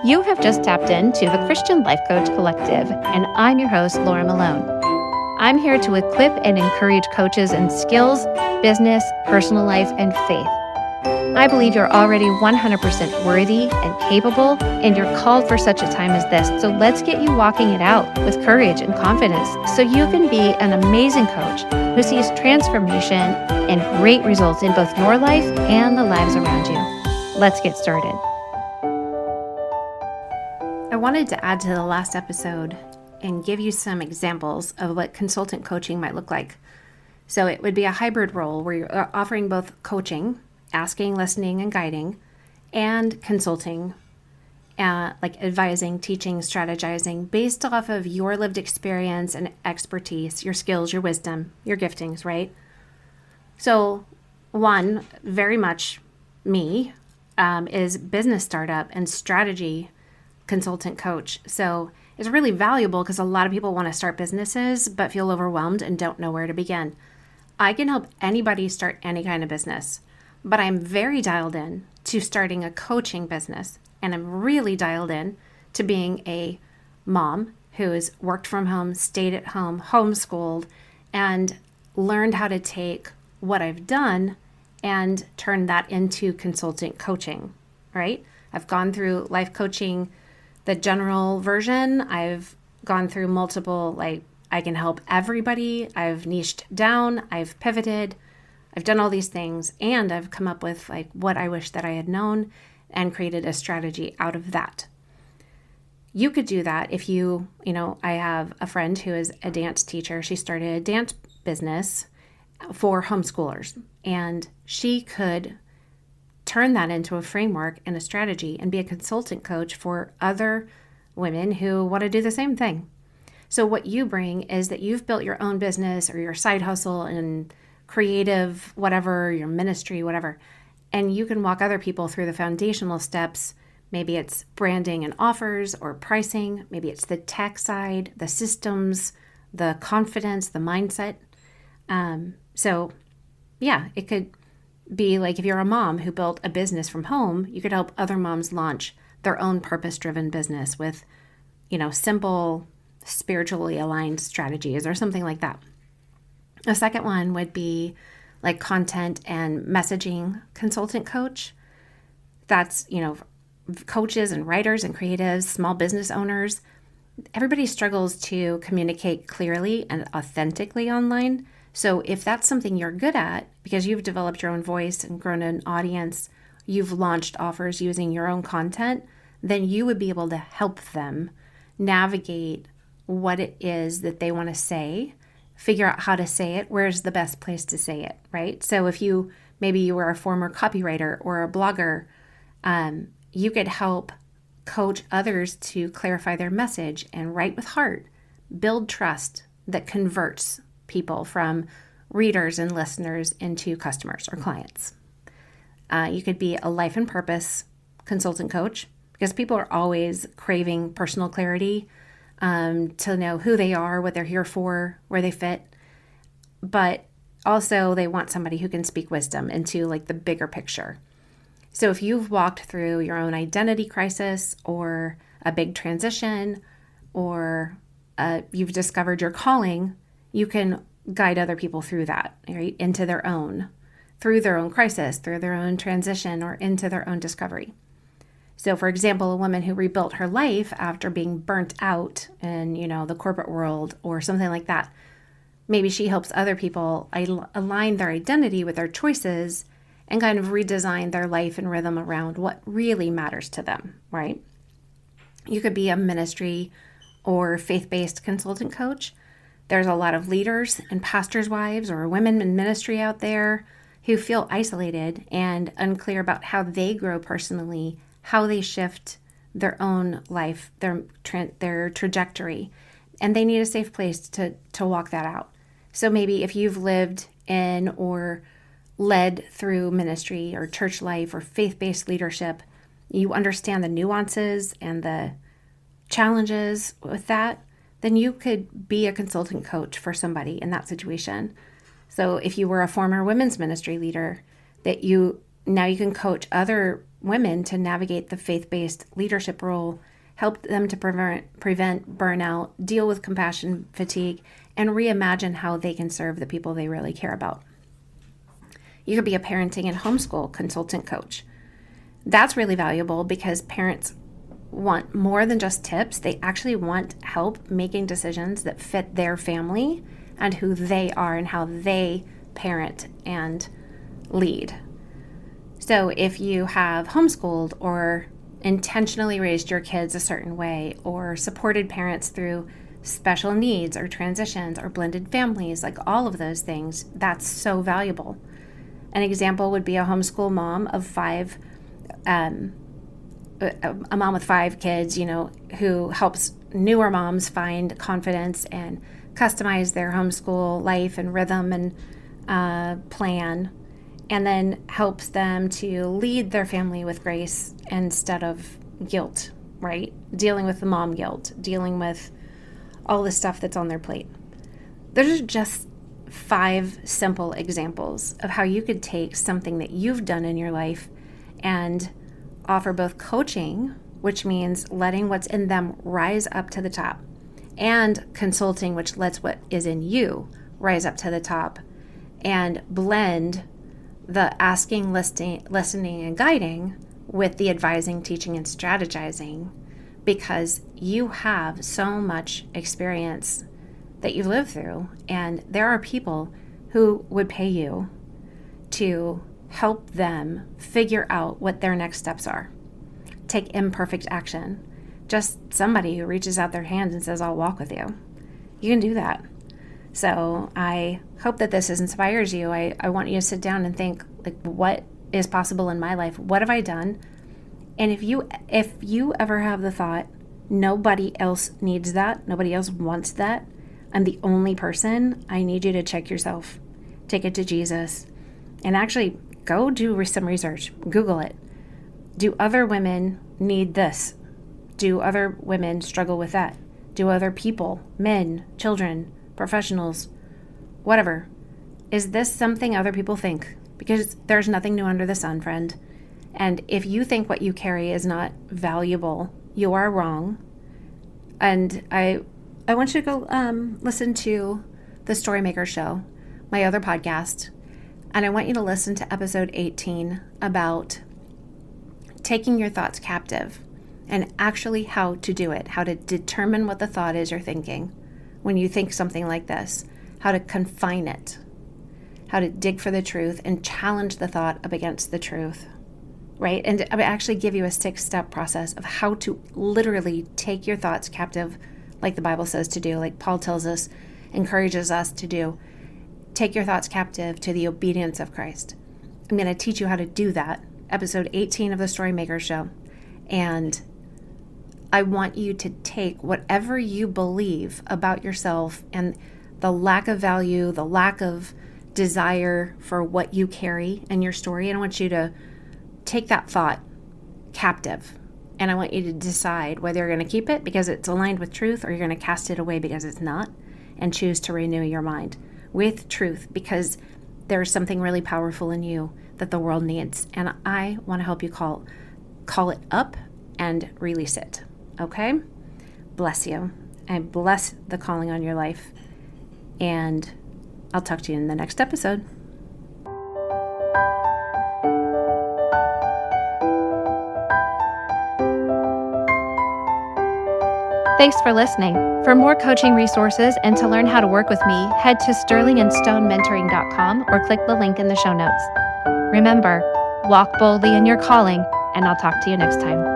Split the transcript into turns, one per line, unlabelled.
You have just tapped into the Christian Life Coach Collective, and I'm your host, Laura Malone. I'm here to equip and encourage coaches in skills, business, personal life, and faith. I believe you're already 100% worthy and capable, and you're called for such a time as this. So let's get you walking it out with courage and confidence so you can be an amazing coach who sees transformation and great results in both your life and the lives around you. Let's get started. I wanted to add to the last episode and give you some examples of what consultant coaching might look like. So it would be a hybrid role where you're offering both coaching, asking, listening, and guiding, and consulting, like advising, teaching, strategizing, based off of your lived experience and expertise, your skills, your wisdom, your giftings, right? So one, very much me, is business startup and strategy consultant coach. So it's really valuable because a lot of people want to start businesses but feel overwhelmed and don't know where to begin. I can help anybody start any kind of business, but I'm very dialed in to starting a coaching business, and I'm really dialed in to being a mom who has worked from home, stayed at home, homeschooled, and learned how to take what I've done and turn that into consultant coaching, right? I've gone through life coaching, the general version. I've gone through multiple, I can help everybody. I've niched down, I've pivoted, I've done all these things, and I've come up with what I wish that I had known and created a strategy out of that. You could do that if I have a friend who is a dance teacher. She started a dance business for homeschoolers, and she could turn that into a framework and a strategy and be a consultant coach for other women who want to do the same thing. So what you bring is that you've built your own business or your side hustle and creative, whatever, your ministry, whatever, and you can walk other people through the foundational steps. Maybe it's branding and offers or pricing. Maybe it's the tech side, the systems, the confidence, the mindset. It could be like if you're a mom who built a business from home, you could help other moms launch their own purpose-driven business with, simple, spiritually aligned strategies or something like that. A second one would be like content and messaging consultant coach. That's, coaches and writers and creatives, small business owners. Everybody struggles to communicate clearly and authentically online. So if that's something you're good at, because you've developed your own voice and grown an audience, you've launched offers using your own content, then you would be able to help them navigate what it is that they want to say, figure out how to say it, where's the best place to say it, right? So if maybe you were a former copywriter or a blogger, you could help coach others to clarify their message and write with heart, build trust that converts people from readers and listeners into customers or clients. You could be a life and purpose consultant coach because people are always craving personal clarity, to know who they are, what they're here for, where they fit. But also they want somebody who can speak wisdom into the bigger picture. So if you've walked through your own identity crisis or a big transition, or you've discovered your calling, you can guide other people through that, right? Through their own crisis, through their own transition, or into their own discovery. So for example, a woman who rebuilt her life after being burnt out in, the corporate world or something like that, maybe she helps other people align their identity with their choices and kind of redesign their life and rhythm around what really matters to them, right? You could be a ministry or faith-based consultant coach. There's a lot of leaders and pastors' wives or women in ministry out there who feel isolated and unclear about how they grow personally, how they shift their own life, their trajectory, and they need a safe place to walk that out. So maybe if you've lived in or led through ministry or church life or faith-based leadership, you understand the nuances and the challenges with that, then you could be a consultant coach for somebody in that situation. So if you were a former women's ministry leader, that you now you can coach other women to navigate the faith-based leadership role, help them to prevent burnout, deal with compassion fatigue, and reimagine how they can serve the people they really care about. You could be a parenting and homeschool consultant coach. That's really valuable because parents want more than just tips. They actually want help making decisions that fit their family and who they are and how they parent and lead. So if you have homeschooled or intentionally raised your kids a certain way or supported parents through special needs or transitions or blended families, like all of those things, that's so valuable. An example would be a homeschool mom of five, a mom with 5 kids, who helps newer moms find confidence and customize their homeschool life and rhythm and plan, and then helps them to lead their family with grace instead of guilt, right? Dealing with the mom guilt, dealing with all the stuff that's on their plate. Those are just 5 simple examples of how you could take something that you've done in your life and offer both coaching, which means letting what's in them rise up to the top, and consulting, which lets what is in you rise up to the top, and blend the asking, listening, and guiding with the advising, teaching, and strategizing, because you have so much experience that you've lived through, and there are people who would pay you to help them figure out what their next steps are. Take imperfect action. Just somebody who reaches out their hands and says, I'll walk with you. You can do that. So I hope that this inspires you. I want you to sit down and think, like, what is possible in my life? What have I done? And if you ever have the thought, nobody else needs that, nobody else wants that, I'm the only person, I need you to check yourself. Take it to Jesus. And actually go do some research. Google it. Do other women need this? Do other women struggle with that? Do other people, men, children, professionals, whatever, is this something other people think? Because there's nothing new under the sun, friend. And if you think what you carry is not valuable, you are wrong. And I want you to go listen to the Storymaker Show, my other podcast. And I want you to listen to episode 18 about taking your thoughts captive and actually how to do it, how to determine what the thought is you're thinking when you think something like this, how to confine it, how to dig for the truth and challenge the thought up against the truth, right? And I actually give you a 6-step process of how to literally take your thoughts captive, like the Bible says to do, like Paul tells us, encourages us to do. Take your thoughts captive to the obedience of Christ. I'm going to teach you how to do that, episode 18 of the Storymaker Show. And I want you to take whatever you believe about yourself and the lack of value, the lack of desire for what you carry in your story, and I want you to take that thought captive. And I want you to decide whether you're going to keep it because it's aligned with truth, or you're going to cast it away because it's not, and choose to renew your mind with truth, because there's something really powerful in you that the world needs. And I want to help you call it up and release it. Okay? Bless you. I bless the calling on your life. And I'll talk to you in the next episode.
Thanks for listening. For more coaching resources and to learn how to work with me, head to sterlingandstonementoring.com or click the link in the show notes. Remember, walk boldly in your calling, and I'll talk to you next time.